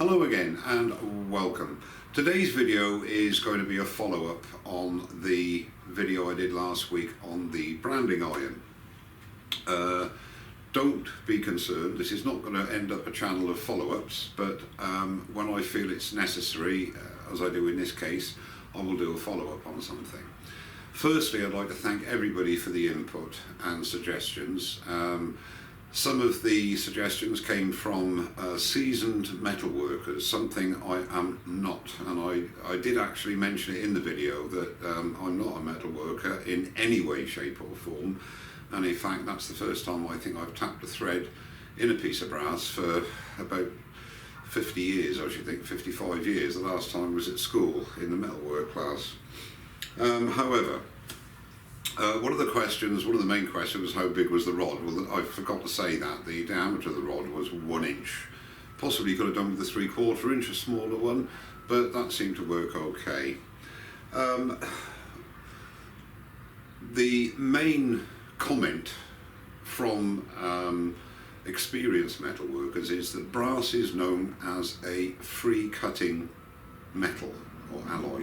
Hello again and welcome. Today's video is going to be a follow-up on the video I did last week on the branding iron. Don't be concerned, this is not going to end up a channel of follow-ups, but when I feel it's necessary, as I do in this case, I will do a follow-up on something. Firstly, I'd like to thank everybody for the input and suggestions. Some of the suggestions came from seasoned metalworkers, something I am not, and I did actually mention it in the video that I'm not a metalworker in any way, shape or form, and in fact that's the first time I think I've tapped a thread in a piece of brass for about 50 years, I should think 55 years. The last time was at school in the metalwork class. However, one of the main questions was how big was the rod. Well, I forgot to say that. The diameter of the rod was 1 inch. Possibly could have done with a 3/4 inch, a smaller one, but that seemed to work okay. The main comment from experienced metalworkers is that brass is known as a free cutting metal or alloy,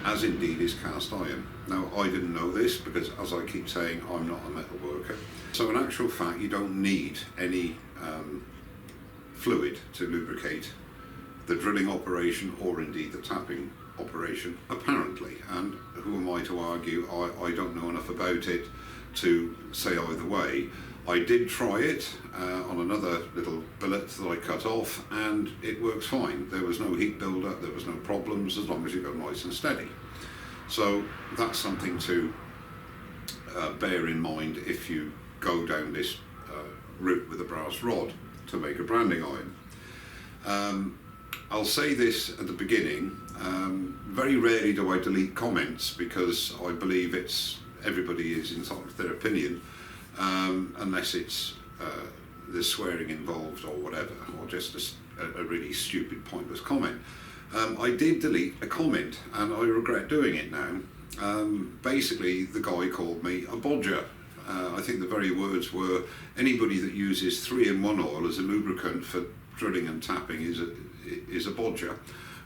as indeed is cast iron. Now, I didn't know this because, as I keep saying, I'm not a metal worker. So in actual fact, you don't need any fluid to lubricate the drilling operation or indeed the tapping operation, apparently. And who am I to argue? I don't know enough about it to say either way. I did try it on another little billet that I cut off, and it works fine. There was no heat build-up, there was no problems, as long as you go nice and steady. So that's something to bear in mind if you go down this route with a brass rod to make a branding iron. I'll say this at the beginning, very rarely do I delete comments because I believe everybody is entitled to their opinion. Unless it's there's swearing involved or whatever, or just a really stupid, pointless comment. I did delete a comment, and I regret doing it now. Basically, the guy called me a bodger. I think the very words were, anybody that uses 3-in-1 oil as a lubricant for drilling and tapping is a bodger.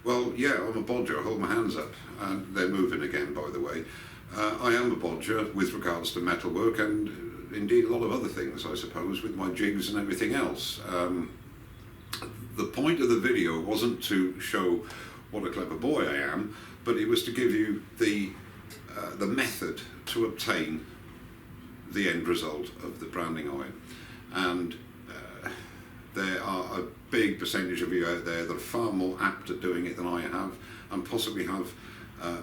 Well, yeah, I'm a bodger. I hold my hands up, and they're moving again, by the way. I am a bodger with regards to metalwork and indeed a lot of other things, I suppose, with my jigs and everything else. The point of the video wasn't to show what a clever boy I am, but it was to give you the method to obtain the end result of the branding iron. And there are a big percentage of you out there that are far more apt at doing it than I have, and possibly have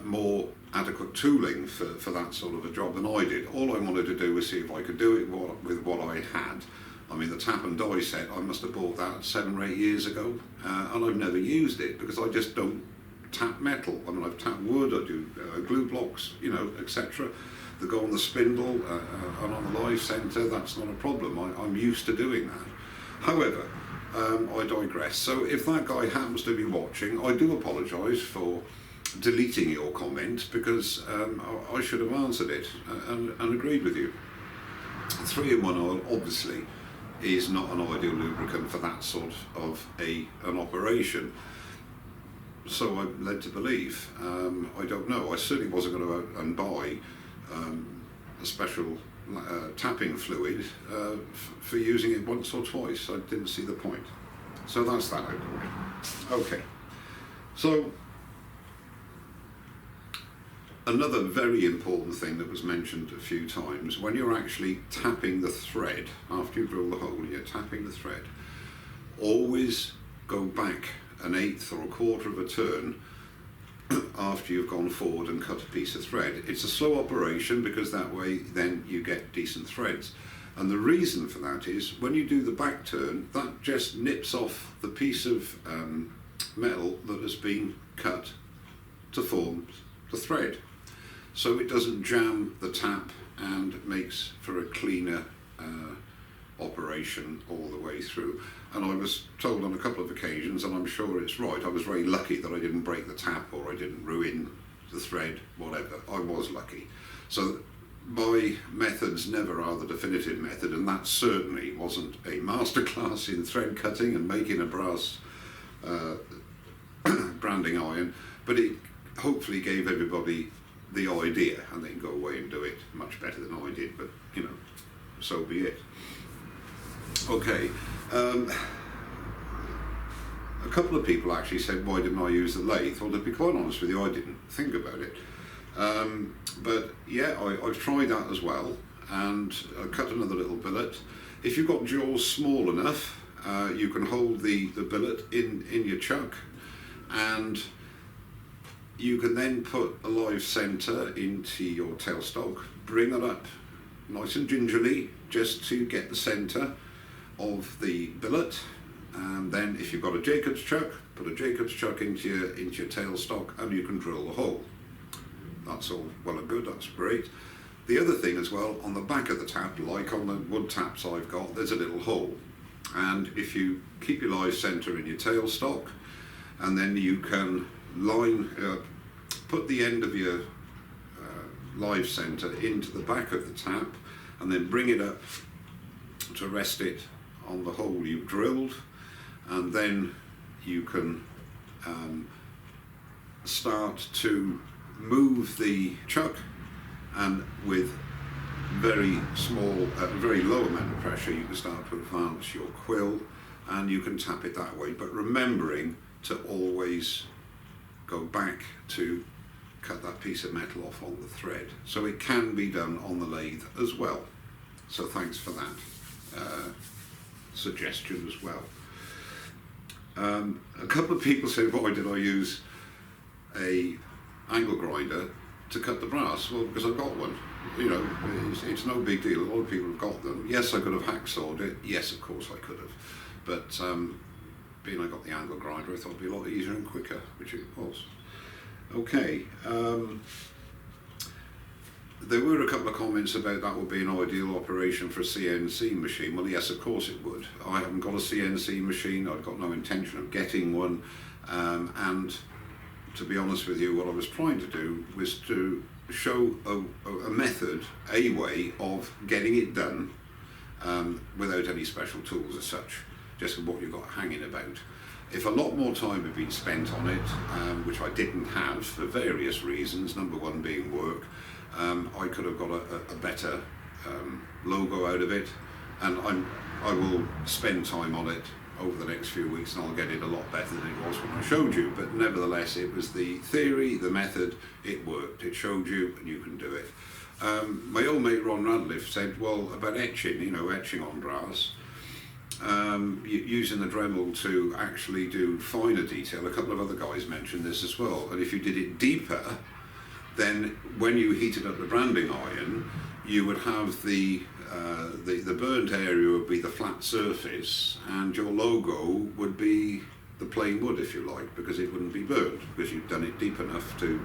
more adequate tooling for that sort of a job than I did. All I wanted to do was see if I could do it with what I had. I mean, the tap and die set, I must have bought that 7 or 8 years ago, and I've never used it because I just don't tap metal. I mean, I've tapped wood, I do glue blocks, you know, etc. that go on the spindle and on the live centre. That's not a problem. I'm used to doing that. However, I digress. So if that guy happens to be watching, I do apologise for deleting your comment because I should have answered it and agreed with you. 3-in-1 oil obviously is not an ideal lubricant for that sort of an operation. So I'm led to believe. I don't know. I certainly wasn't going to go out and buy a special tapping fluid for using it once or twice. I didn't see the point. So that's that out of the way. Okay. So another very important thing that was mentioned a few times, when you're actually tapping the thread, after you drill the hole, you're tapping the thread, always go back 1/8 or 1/4 of a turn after you've gone forward and cut a piece of thread. It's a slow operation because that way then you get decent threads. And the reason for that is when you do the back turn, that just nips off the piece of metal that has been cut to form the thread. So it doesn't jam the tap and makes for a cleaner operation all the way through. And I was told on a couple of occasions, and I'm sure it's right, I was very lucky that I didn't break the tap or I didn't ruin the thread, whatever. I was lucky. So my methods never are the definitive method, and that certainly wasn't a masterclass in thread cutting and making a brass uh, branding iron, but it hopefully gave everybody the idea, and they can go away and do it much better than I did, but you know, so be it. Okay, a couple of people actually said, why didn't I use the lathe? Well, to be quite honest with you, I didn't think about it. But yeah, I've tried that as well, and I cut another little billet. If you've got jaws small enough, you can hold the billet in your chuck, and you can then put a live centre into your tailstock, bring it up nice and gingerly just to get the centre of the billet, and then if you've got a Jacob's chuck, put a Jacob's chuck into your tailstock and you can drill the hole. That's all well and good, that's great. The other thing as well, on the back of the tap, like on the wood taps I've got, there's a little hole, and if you keep your live centre in your tailstock, and then you can put the end of your live centre into the back of the tap, and then bring it up to rest it on the hole you've drilled, and then you can start to move the chuck, and with very small, very low amount of pressure, you can start to advance your quill, and you can tap it that way, but remembering to always go back to cut that piece of metal off on the thread. So it can be done on the lathe as well. So thanks for that suggestion as well. A couple of people said, why did I use a angle grinder to cut the brass? Well, because I've got one. You know, it's no big deal. A lot of people have got them. Yes, I could have hacksawed it. Yes, of course I could have. But being I got the angle grinder, I thought it'd be a lot easier and quicker, which it was. Okay. There were a couple of comments about that would be an ideal operation for a CNC machine. Well, yes, of course it would. I haven't got a CNC machine. I've got no intention of getting one. And to be honest with you, what I was trying to do was to show a method, a way of getting it done without any special tools as such, just what you've got hanging about. If a lot more time had been spent on it, which I didn't have for various reasons, number one being work, I could have got a better logo out of it, and I will spend time on it over the next few weeks, and I'll get it a lot better than it was when I showed you. But nevertheless, it was the theory, the method, it worked. It showed you, and you can do it. My old mate Ron Radcliffe said, well, about etching, you know, etching on brass, using the Dremel to actually do finer detail. A couple of other guys mentioned this as well, and if you did it deeper, then when you heated up the branding iron, you would have the burnt area would be the flat surface, and your logo would be the plain wood, if you like, because it wouldn't be burnt, because you've done it deep enough to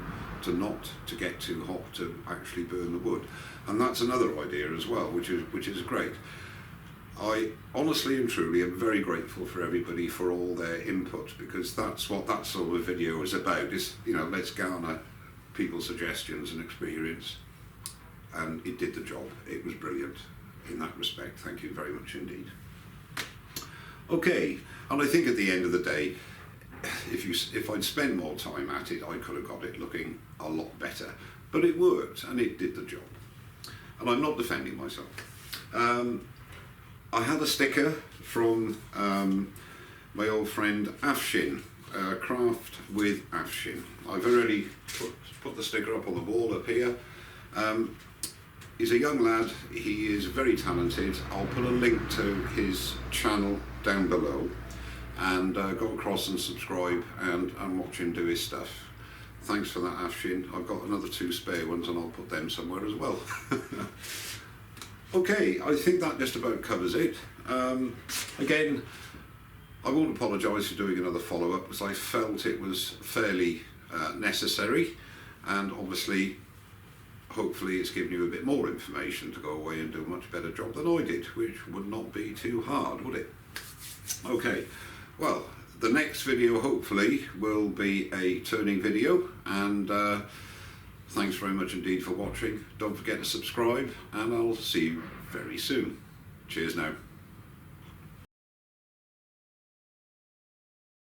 not to get too hot to actually burn the wood. And that's another idea as well, which is great. I honestly and truly am very grateful for everybody for all their input, because that's what that sort of video is about. Is, you know, let's garner people's suggestions and experience, and it did the job. It was brilliant in that respect. Thank you very much indeed. Okay, and I think at the end of the day, if I'd spent more time at it, I could have got it looking a lot better, but it worked and it did the job, and I'm not defending myself. I had a sticker from my old friend Afshin, Craft with Afshin. I've already put the sticker up on the wall up here. He's a young lad, he is very talented. I'll put a link to his channel down below, and go across and subscribe and watch him do his stuff. Thanks for that, Afshin. I've got another 2 spare ones and I'll put them somewhere as well. Okay, I think that just about covers it. Again, I won't apologise for doing another follow-up, because I felt it was fairly necessary, and obviously hopefully it's given you a bit more information to go away and do a much better job than I did, which would not be too hard, would it? Okay, well, the next video hopefully will be a turning video, and thanks very much indeed for watching. Don't forget to subscribe, and I'll see you very soon. Cheers now.